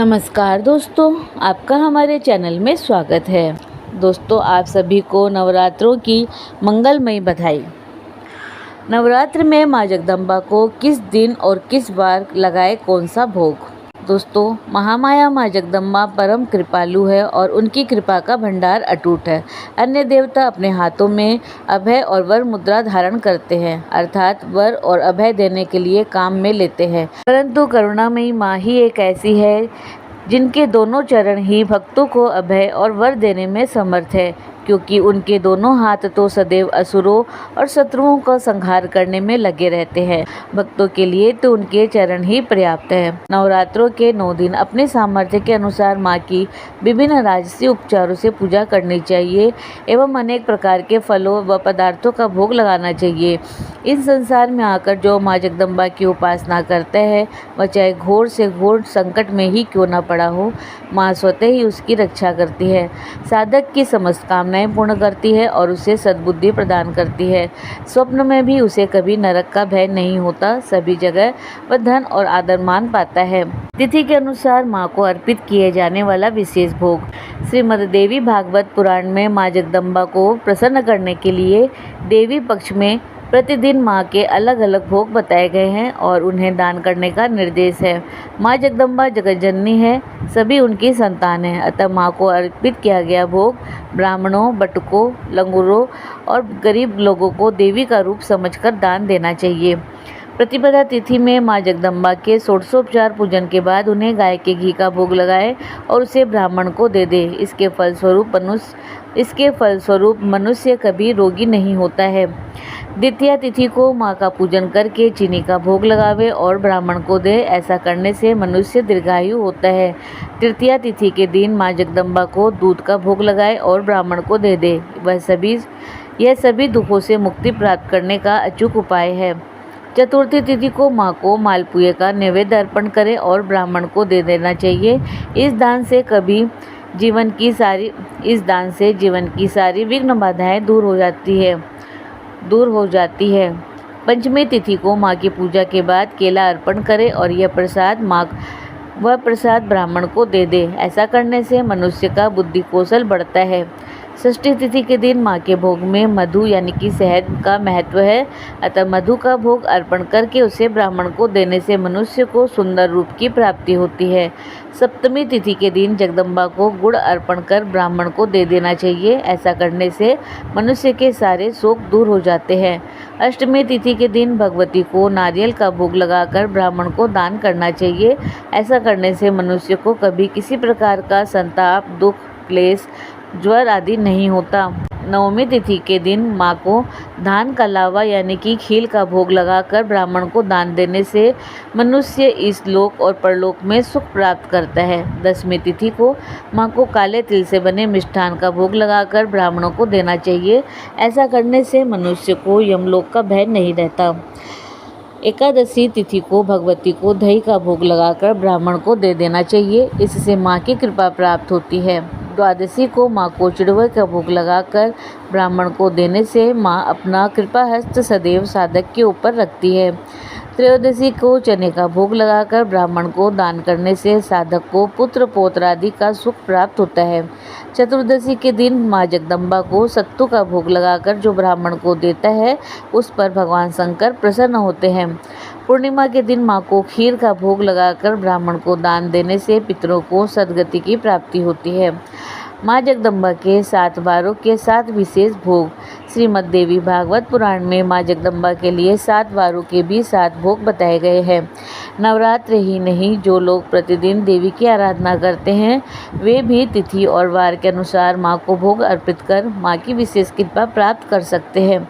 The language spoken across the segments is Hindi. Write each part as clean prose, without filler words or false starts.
नमस्कार दोस्तों, आपका हमारे चैनल में स्वागत है। दोस्तों, आप सभी को नवरात्रों की मंगलमयी बधाई। नवरात्र में माँ जगदम्बा को किस दिन और किस बार लगाए कौन सा भोग? दोस्तों, महामाया माँ जगदम्बा परम कृपालु है और उनकी कृपा का भंडार अटूट है। अन्य देवता अपने हाथों में अभय और वर मुद्रा धारण करते हैं, अर्थात वर और अभय देने के लिए काम में लेते हैं, परंतु करुणामयी माँ ही एक ऐसी है जिनके दोनों चरण ही भक्तों को अभय और वर देने में समर्थ है, क्योंकि उनके दोनों हाथ तो सदैव असुरों और शत्रुओं का संहार करने में लगे रहते हैं। भक्तों के लिए तो उनके चरण ही पर्याप्त है। नवरात्रों के 9 दिन अपने सामर्थ्य के अनुसार माँ की विभिन्न राजसी उपचारों से पूजा करनी चाहिए एवं अनेक प्रकार के फलों व पदार्थों का भोग लगाना चाहिए। इस संसार में आकर जो माँ जगदम्बा की उपासना करता है, वह चाहे घोर से घोर संकट में ही क्यों न पड़ा हो, माँ स्वतः ही उसकी रक्षा करती है, साधक की समस्त कामनाएं पूर्ण करती है और उसे सद्बुद्धि प्रदान करती है। स्वप्न में भी उसे कभी नरक का भय नहीं होता, सभी जगह वह धन और आदर मान पाता है। तिथि के अनुसार माँ को अर्पित किए जाने वाला विशेष भोग। श्रीमद् देवी भागवत पुराण में माँ जगदम्बा को प्रसन्न करने के लिए देवी पक्ष में प्रतिदिन माँ के अलग अलग भोग बताए गए हैं और उन्हें दान करने का निर्देश है। माँ जगदम्बा जगत जननी है, सभी उनकी संतान हैं, अतः माँ को अर्पित किया गया भोग ब्राह्मणों, बटुकों, लंगूरों और गरीब लोगों को देवी का रूप समझकर दान देना चाहिए। प्रतिपदा तिथि में माँ जगदम्बा के षोडशोपचार पूजन के बाद उन्हें गाय के घी का भोग लगाए और उसे ब्राह्मण को दे दे। इसके फलस्वरूप मनुष्य कभी रोगी नहीं होता है। द्वितीया तिथि को माँ का पूजन करके चीनी का भोग लगावे और ब्राह्मण को दे, ऐसा करने से मनुष्य दीर्घायु होता है। तृतीया तिथि के दिन माँ जगदम्बा को दूध का भोग लगाए और ब्राह्मण को दे दे। यह सभी दुखों से मुक्ति प्राप्त करने का अचूक उपाय है। चतुर्थी तिथि को माँ को मालपुए का नैवेद्य अर्पण करें और ब्राह्मण को दे देना चाहिए। इस दान से जीवन की सारी विघ्न बाधाएं दूर हो जाती है। पंचमी तिथि को माँ की पूजा के बाद केला अर्पण करें और यह प्रसाद ब्राह्मण को दे दे। ऐसा करने से मनुष्य का बुद्धि कौशल बढ़ता है। षष्ठी तिथि के दिन माँ के भोग में मधु यानी कि शहद का महत्व है, अतः मधु का भोग अर्पण करके उसे ब्राह्मण को देने से मनुष्य को सुंदर रूप की प्राप्ति होती है। सप्तमी तिथि के दिन जगदम्बा को गुड़ अर्पण कर ब्राह्मण को दे देना चाहिए। ऐसा करने से मनुष्य के सारे शोक दूर हो जाते हैं। अष्टमी तिथि के दिन भगवती को नारियल का भोग लगाकर ब्राह्मण को दान करना चाहिए। ऐसा करने से मनुष्य को कभी किसी प्रकार का संताप, दुख, क्लेश, ज्वर आदि नहीं होता। नवमी तिथि के दिन माँ को धान का लावा यानी कि खील का भोग लगाकर ब्राह्मण को दान देने से मनुष्य इस लोक और परलोक में सुख प्राप्त करता है। दसवीं तिथि को माँ को काले तिल से बने मिष्ठान का भोग लगाकर ब्राह्मणों को देना चाहिए। ऐसा करने से मनुष्य को यमलोक का भय नहीं रहता। एकादशी तिथि को भगवती को दही का भोग लगाकर ब्राह्मण को दे देना चाहिए, इससे माँ की कृपा प्राप्त होती है। द्वादशी को माँ को चिड़वे का भोग लगाकर ब्राह्मण को देने से माँ अपना कृपा हस्त सदैव साधक के ऊपर रखती है। त्रयोदशी को चने का भोग लगाकर ब्राह्मण को दान करने से साधक को पुत्र पौत्र आदि का सुख प्राप्त होता है। चतुर्दशी के दिन माँ जगदम्बा को सत्तू का भोग लगाकर जो ब्राह्मण को देता है, उस पर भगवान शंकर प्रसन्न होते हैं। पूर्णिमा के दिन माँ को खीर का भोग लगाकर ब्राह्मण को दान देने से पितरों को सद्गति की प्राप्ति होती है। माँ जगदम्बा के 7 वारों के 7 विशेष भोग। श्रीमद् देवी भागवत पुराण में माँ जगदम्बा के लिए 7 वारों के भी 7 भोग बताए गए हैं। नवरात्र ही नहीं, जो लोग प्रतिदिन देवी की आराधना करते हैं, वे भी तिथि और वार के अनुसार माँ को भोग अर्पित कर माँ की विशेष कृपा प्राप्त कर सकते हैं।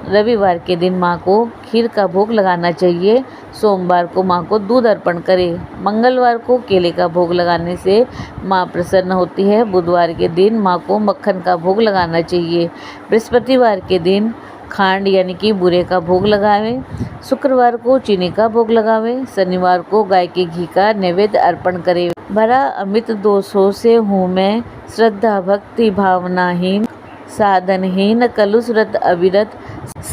रविवार के दिन माँ को खीर का भोग लगाना चाहिए। सोमवार को माँ को दूध अर्पण करें। मंगलवार को केले का भोग लगाने से माँ प्रसन्न होती है। बुधवार के दिन माँ को मक्खन का भोग लगाना चाहिए। बृहस्पतिवार के दिन खांड यानी कि बूरे का भोग लगावें। शुक्रवार को चीनी का भोग लगावें। शनिवार को गाय के घी का नैवेद्य अर्पण करें। भरा अमित दोषों से हूँ मैं, श्रद्धा भक्ति भावनाहीन, साधनहीन, कलुषरत अविरत,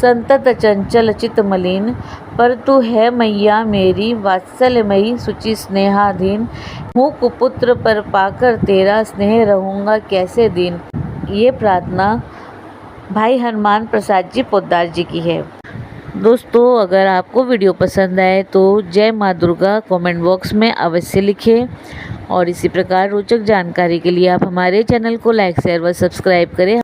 संतत चंचल चित मलिन, पर तू है मैया मेरी वात्सल्यमयी सुचि स्नेहाधीन। हूँ कुपुत्र पर पाकर तेरा स्नेह रहूँगा कैसे दीन। ये प्रार्थना भाई हनुमान प्रसाद जी पोद्दार जी की है। दोस्तों, अगर आपको वीडियो पसंद आए तो जय माँ दुर्गा कमेंट बॉक्स में अवश्य लिखें और इसी प्रकार रोचक जानकारी के लिए आप हमारे चैनल को लाइक शेयर व सब्सक्राइब करें।